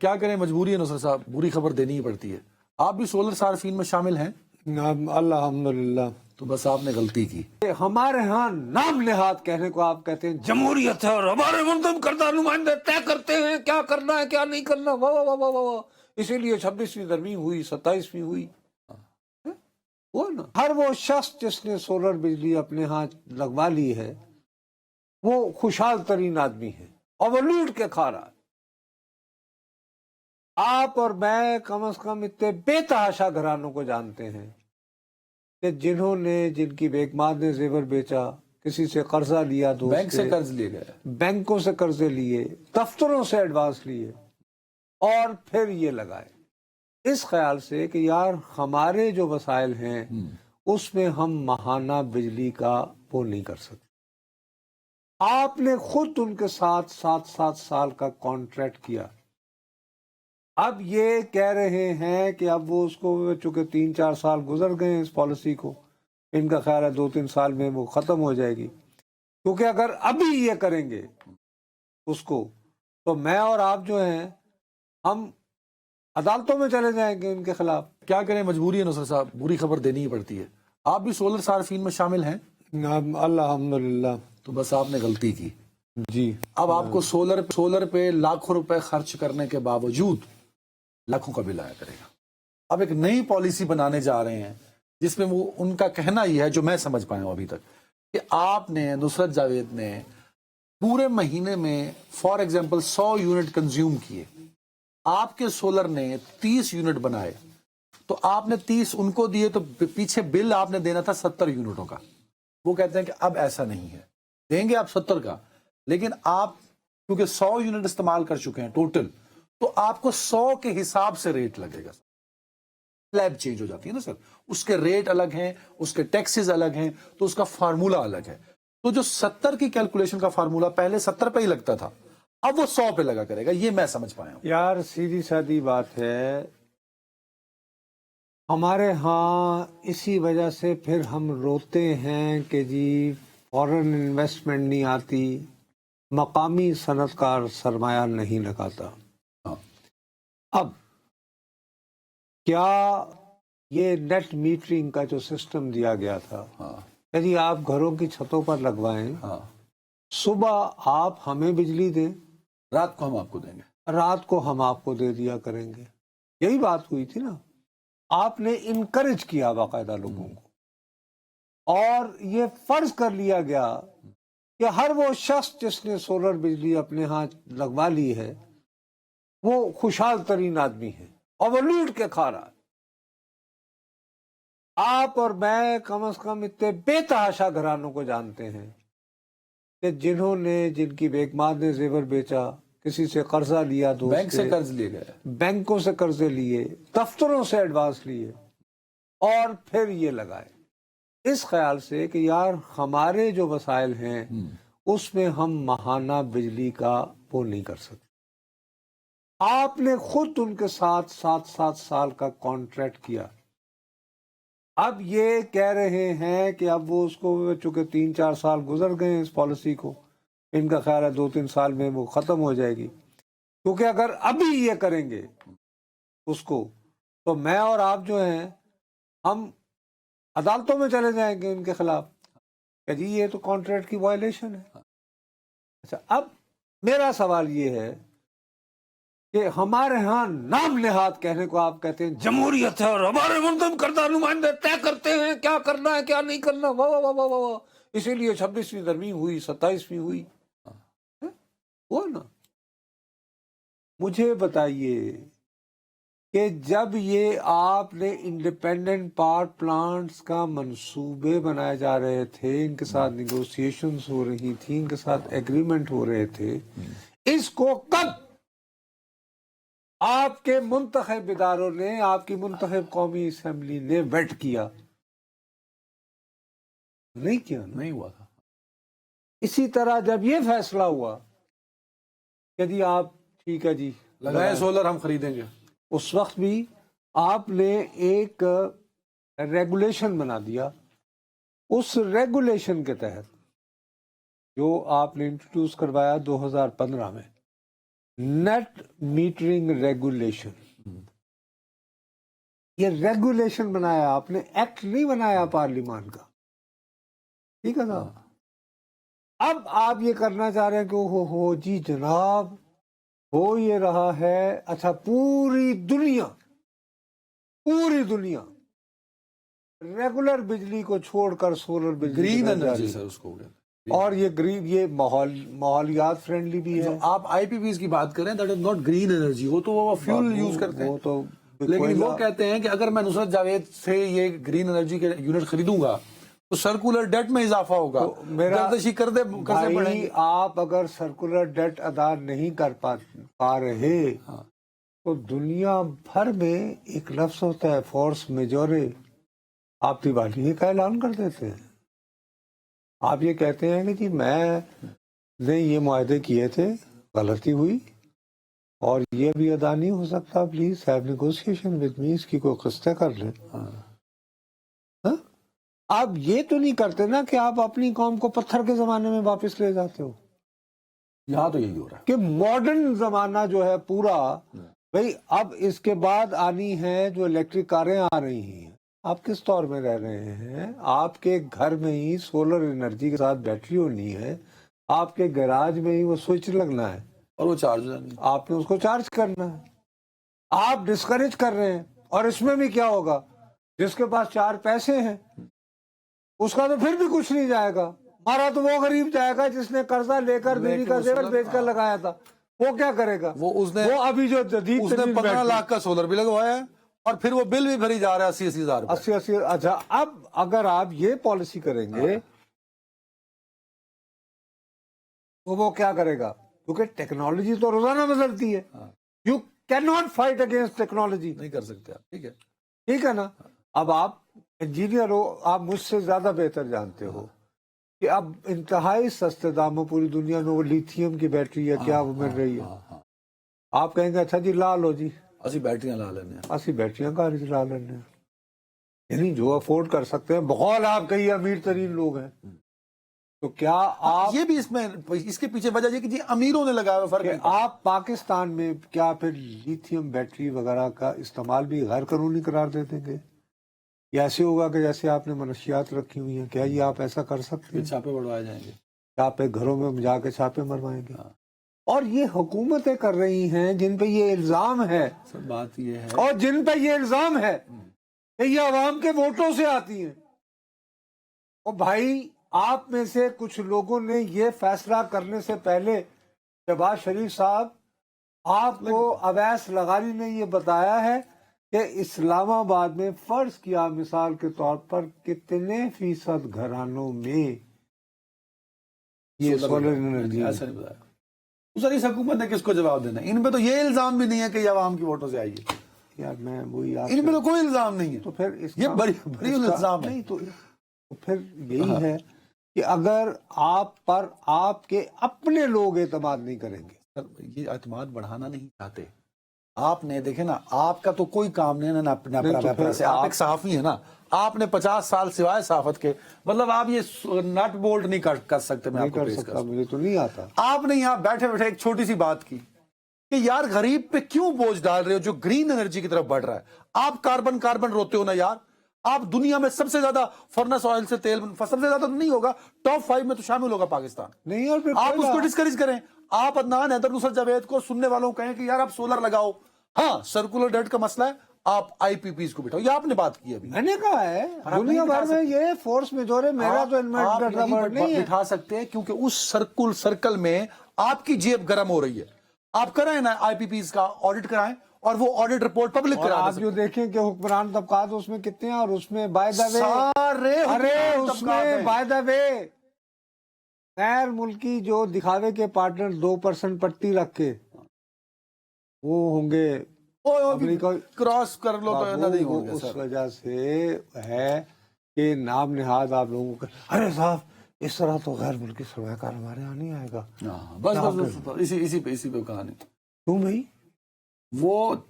کیا کریں، مجبوری ہے نصرت صاحب، بری خبر دینی ہی پڑتی ہے۔ آپ بھی سولر صارفین میں شامل ہیں؟ الحمدللہ۔ تو بس آپ نے غلطی کی۔ ہمارے ہاں نام نہاد کہنے کو آپ کہتے ہیں جمہوریت ہے اور ہمارے منتخب کردہ نمائندے طے کرتے ہیں کیا کرنا ہے کیا نہیں کرنا، واہ واہ واہ واہ واہ۔ اسی لیے 26ویں ترمیم ہوئی، 27ویں ہوئی۔ وہ نا ہر وہ شخص جس نے سولر بجلی اپنے ہاں لگوا لی ہے وہ خوشحال ترین آدمی ہے اور وہ لوٹ کے کھا رہا ہے۔ آپ اور میں کم از کم اتنے بے تحاشا گھرانوں کو جانتے ہیں کہ جنہوں نے، جن کی بیک ماں نے زیور بیچا، کسی سے قرضہ لیا، بینک سے قرض لیے گئے، بینکوں سے قرضے لیے، دفتروں سے ایڈوانس لیے، اور پھر یہ لگائے اس خیال سے کہ یار ہمارے جو وسائل ہیں اس میں ہم ماہانہ بجلی کا وہ نہیں کر سکتے۔ آپ نے خود ان کے ساتھ 7 سال کا کانٹریکٹ کیا۔ اب یہ کہہ رہے ہیں کہ اب وہ اس کو، چونکہ 3-4 سال گزر گئے ہیں اس پالیسی کو، ان کا خیال ہے 2-3 سال میں وہ ختم ہو جائے گی، کیونکہ اگر ابھی یہ کریں گے اس کو تو میں اور آپ جو ہیں ہم عدالتوں میں چلے جائیں گے ان کے خلاف۔ کیا کریں، مجبوری ہے نصرت صاحب، بری خبر دینی ہی پڑتی ہے۔ آپ بھی سولر صارفین میں شامل ہیں؟ الحمدللہ۔ تو بس آپ نے غلطی کی۔ جی، اب آپ کو سولر پہ لاکھوں روپے خرچ کرنے کے باوجود لاکھوں کا بل آیا کرے گا۔ اب ایک نئی پالیسی بنانے جا رہے ہیں جس میں وہ ان کا کہنا یہ ہے، جو میں سمجھ پایا ہوں ابھی تک، کہ آپ نے، نصرت جاوید نے پورے مہینے میں فار ایگزامپل 100 یونٹ کنزیوم کیے، آپ کے سولر نے 30 یونٹ بنائے، تو آپ نے 30 ان کو دیے، تو پیچھے بل آپ نے دینا تھا 70 یونٹوں کا۔ وہ کہتے ہیں کہ اب ایسا نہیں ہے، دیں گے آپ 70 کا، لیکن آپ کیونکہ 100 یونٹ استعمال کر چکے ہیں ٹوٹل، تو آپ کو 100 کے حساب سے ریٹ لگے گا۔ سلیب چینج ہو جاتی ہے نا سر، اس کے ریٹ الگ ہیں، اس کے ٹیکسز الگ ہیں، تو اس کا فارمولا الگ ہے۔ تو جو 70 کی کیلکولیشن کا فارمولا پہلے 70 پہ ہی لگتا تھا، اب وہ 100 پہ لگا کرے گا، یہ میں سمجھ پایا ہوں۔ یار سیدھی سادی بات ہے، ہمارے ہاں اسی وجہ سے پھر ہم روتے ہیں کہ جی فورن انویسٹمنٹ نہیں آتی، مقامی صنعت کار سرمایہ نہیں لگاتا۔ ہاں۔ اب کیا یہ نیٹ میٹرنگ کا جو سسٹم دیا گیا تھا، ہاں، یعنی آپ گھروں کی چھتوں پر لگوائیں، ہاں، صبح آپ ہمیں بجلی دیں، رات کو ہم آپ کو دیں گے۔ رات کو ہم آپ کو دے دیا کریں گے، یہی بات ہوئی تھی نا۔ آپ نے انکریج کیا باقاعدہ لوگوں کو، اور یہ فرض کر لیا گیا کہ ہر وہ شخص جس نے سولر بجلی اپنے ہاں لگوا لی ہے وہ خوشحال ترین آدمی ہے اور وہ لوٹ کے کھا رہا ہے۔ آپ اور میں کم از کم اتنے بے تحاشا گھرانوں کو جانتے ہیں کہ جنہوں نے، جن کی بیک ماں نے زیور بیچا، کسی سے قرضہ لیا، بینک سے قرض لیے گئے، بینکوں سے قرضے لیے، دفتروں سے ایڈوانس لیے، اور پھر یہ لگائے اس خیال سے کہ یار ہمارے جو وسائل ہیں اس میں ہم ماہانہ بجلی کا وہ نہیں کر سکتے۔ آپ نے خود ان کے ساتھ 7 سال کا کانٹریکٹ کیا۔ اب یہ کہہ رہے ہیں کہ اب وہ اس کو، چونکہ 3-4 سال گزر گئے ہیں اس پالیسی کو، ان کا خیال ہے 2-3 سال میں وہ ختم ہو جائے گی، کیونکہ اگر ابھی یہ کریں گے اس کو تو میں اور آپ جو ہیں ہم عدالتوں میں چلے جائیں گے ان کے خلاف کہ جی یہ تو کانٹریکٹ کی وائلیشن ہے۔ اچھا، اب میرا سوال یہ ہے کہ ہمارے ہاں نام نہاد کہنے کو آپ کہتے ہیں جمہوریت ہے اور ہمارے منتخب کردہ نمائندے طے کرتے ہیں کیا کرنا ہے کیا نہیں کرنا، واہ واہ واہ واہ واہ۔ اسی لیے 26ویں ترمیم ہوئی، 27ویں ہوئی۔ وہ نا مجھے بتائیے کہ جب یہ آپ نے انڈیپینڈنٹ پاور پلانٹس کا منصوبے بنائے جا رہے تھے، ان کے ساتھ نیگوسیشنز ہو رہی تھیں، ان کے ساتھ ایگریمنٹ ہو رہے تھے، اس کو کب آپ کے منتخب اداروں نے، آپ کی منتخب قومی اسمبلی نے ویٹ کیا؟ نہیں کیا نا۔ نہیں ہوا تھا۔ اسی طرح جب یہ فیصلہ ہوا کہ جی آپ ٹھیک ہے جی لگائیں سولر، ہم خریدیں گے، اس وقت بھی آپ نے ایک ریگولیشن بنا دیا۔ اس ریگولیشن کے تحت جو آپ نے انٹروڈیوس کروایا 2015 میں، नेट मीटरिंग रेगुलेशन, ये रेगुलेशन बनाया आपने, एक्ट नहीं बनाया पार्लियामान का, ठीक है ना। अब आप ये करना चाह रहे हैं कि हो जी जनाब, हो ये रहा है, अच्छा पूरी दुनिया रेगुलर बिजली को छोड़कर सोलर बिजली ग्रीन की तरफ जा एनर्जी रही है। सर उसको बोलते हैं। और ये ग्रीन, ये माहौलियात फ्रेंडली भी है। आप आईपीपीज की बात करें, that is not green energy, वो तो वो फ्यूल यूज करते वो हैं। तो लेकिन वो कहते हैं कि अगर मैं नुसरत जावेद से ये ग्रीन एनर्जी के यूनिट खरीदूंगा तो सर्कुलर डेट में इजाफा होगा, तो मेरा गर्दिशी कर्जे भाई, बढ़ेंगे। आप अगर सर्कुलर डेट अदा नहीं कर पा रहे, तो दुनिया भर में एक लफ्ज होता है फोर्स मेजोरे, आप दिवाली का ऐलान कर देते हैं। आप ये कहते हैं कि जी मैंने ये मुआहदे किए थे, गलती हुई और ये भी अदा नहीं हो सकता, please have negotiation with me, इसकी कोई किस्तें कर लें। हाँ? आप ये तो नहीं करते ना कि आप अपनी कौम को पत्थर के जमाने में वापस ले जाते हो। यहाँ तो यही हो रहा है कि मॉडर्न जमाना जो है पूरा, भाई अब इसके बाद आनी है जो इलेक्ट्रिक कारें आ रही हैं, आप किस दौर में रह रहे हैं? आपके घर में ही सोलर एनर्जी के साथ बैटरी होनी है, आपके गैराज में ही वो स्विच लगना है और वो चार्ज हो जानी। आपने उसको चार्ज करना है। आप डिस्करेज कर रहे हैं, और इसमें भी क्या होगा, जिसके पास 4 पैसे हैं उसका तो फिर भी कुछ नहीं जाएगा, मारा तो वो गरीब जाएगा जिसने कर्जा लेकर बीवी का जेवर बेचकर लगाया था। वो क्या करेगा? वो अभी जो जदीद उसने 15 लाख का सोलर भी लगवाया है और फिर वो बिल भी भरी जा रहा है 80-80 हजार। 80 अच्छा, अब अगर आप ये पॉलिसी करेंगे तो वो क्या करेगा? क्योंकि टेक्नोलॉजी तो रोजाना बदलती है, you can not fight against technology. नहीं कर सकते आप, ठीक है ना। अब आप इंजीनियर हो, आप मुझसे ज्यादा बेहतर जानते हो कि अब इंतहाई सस्ते दामों पूरी दुनिया में वो लिथियम की बैटरी है, क्या वो मिल रही है। आप कहेंगे अच्छा जी ला लो जी, ਅਸੀਂ बैटरियां ला लेने हैं। ਅਸੀਂ बैटरियां घर ला लेने हैं। यानी जो अफोर्ड कर सकते हैं, बहुत आप कई अमीर तरीन लोग हैं, तो क्या आप ये भी इसमें इसके पीछे वजह ये कि जी अमीरों ने लगाया हुआ फर्क है। आप पाकिस्तान में क्या फिर लिथियम बैटरी वगैरह का इस्तेमाल भी गैर कानूनी करार दे देंगे? या ऐसे होगा कि जैसे आपने मनशियात रखी हुई हैं, क्या ये आप ऐसा कर सकते हैं? छापे बढ़वाए जाएंगे, छापे घरों में जाके छापे मरवाएंगे। और ये हुकूमतें कर रही हैं जिन पे ये इल्जाम है, सर बात ये है, और जिन पे ये इल्जाम है कि ये अवाम के वोटों से आती हैं। और भाई आप में से कुछ लोगों ने ये फैसला करने से पहले, शहबाज शरीफ साहब, आपको अवैस लगानी ने ये बताया है कि इस्लामाबाद में फर्ज किया मिसाल के तौर पर कितने फीसद घरानों में ये सोलर एनर्जी है? ऐसा नहीं बताया। सर इस हुकूमत ने किसको जवाब देना है? इन पे तो ये इल्जाम भी नहीं है कि ये अवाम की वोटों से आई है। यार मैं वही इन पे तो कोई इल्जाम नहीं है। तो फिर ये बड़ी इल्जाम है। नहीं तो फिर यही है कि अगर आप पर आपके अपने लोग एतमाद नहीं करेंगे। सर ये एतमाद बढ़ाना नहीं चाहते। आपने देखे ना, आपका तो कोई काम नहीं है ना अपना पैसे, आप एक सहाफी है ना, आपने 50 साल सिवाय सहाफत के, मतलब आप ये नट बोल्ट नहीं कर सकते। मैं आपको पेश कर, मुझे तो नहीं आता। आपने यहाँ बैठे बैठे एक छोटी सी बात की कि यार गरीब पे क्यों बोझ डाल रहे हो जो ग्रीन एनर्जी की तरफ बढ़ रहा है। आप कार्बन रोते हो ना यार। आप दुनिया में सबसे ज्यादा फर्नेस ऑयल से तेल, सबसे ज्यादा तो नहीं होगा, टॉप 5 में तो शामिल होगा पाकिस्तान नहीं। और फिर आप उसको डिस्करेज करें। आप अदनान हैदर, नुसरत जावेद को सुनने वालों को कहें कि यार आप सोलर लगाओ, हाँ सर्कुलर डेट का मसला है, आप आईपीपीज को बिठाओ। ये आपने बात की अभी, मैंने कहा है दुनिया भर में ये फोर्स मेजोर है। मेरा तो इन्वर्टर का वर्ड नहीं है। बिठा सकते हैं क्योंकि उस सर्कल में आपकी जेब गर्म हो रही है। आप कराएं ना आईपीपीज का ऑडिट कराएं और वो ऑडिट रिपोर्ट पब्लिक करा। आप जो देखें कि हुक्मरान तबकात उसमें कितने हैं, और उसमें बाय द वे सारे उसमें बाय द वे गैर मुल्की जो दिखावे के पार्टनर 2% पट्टी रख के वो होंगे अमेरिका क्रॉस कर लो तो नहीं होंगे। उस वजह से है कि नाम निहाद आप लोगों का, अरे साहब इस तरह तो गैर मुल्की सरमायाकार हमारे यहाँ नहीं आएगा। बस इसी पे कहानी। क्यों भाई? वो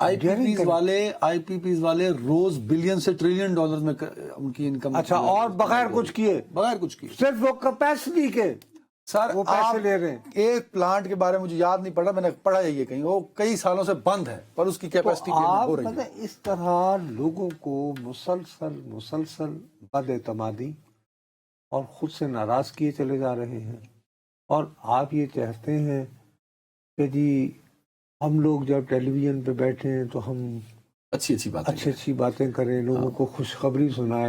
आईपीपीज वाले रोज बिलियन से ट्रिलियन डॉलर में उनकी इनकम। अच्छा, और बगैर कुछ किए बगैर कुछ किए सिर्फ वो कैपेसिटी के सर वो पैसे ले रहे हैं। एक प्लांट के बारे में मुझे याद नहीं पड़ा, मैंने पढ़ा है ये कहीं, वो कई सालों से बंद है पर उसकी कैपेसिटी तो आप हो रही है। मतलब इस तरह लोगों को मुसलसल बदएतमादी और खुद से नाराज किए चले जा रहे हैं। और आप ये चाहते हैं कि जी हम लोग जब टेलीविजन पे बैठे हैं तो हम अच्छी बात है। अच्छी बातें करें, लोगों को खुशखबरी सुनाएं,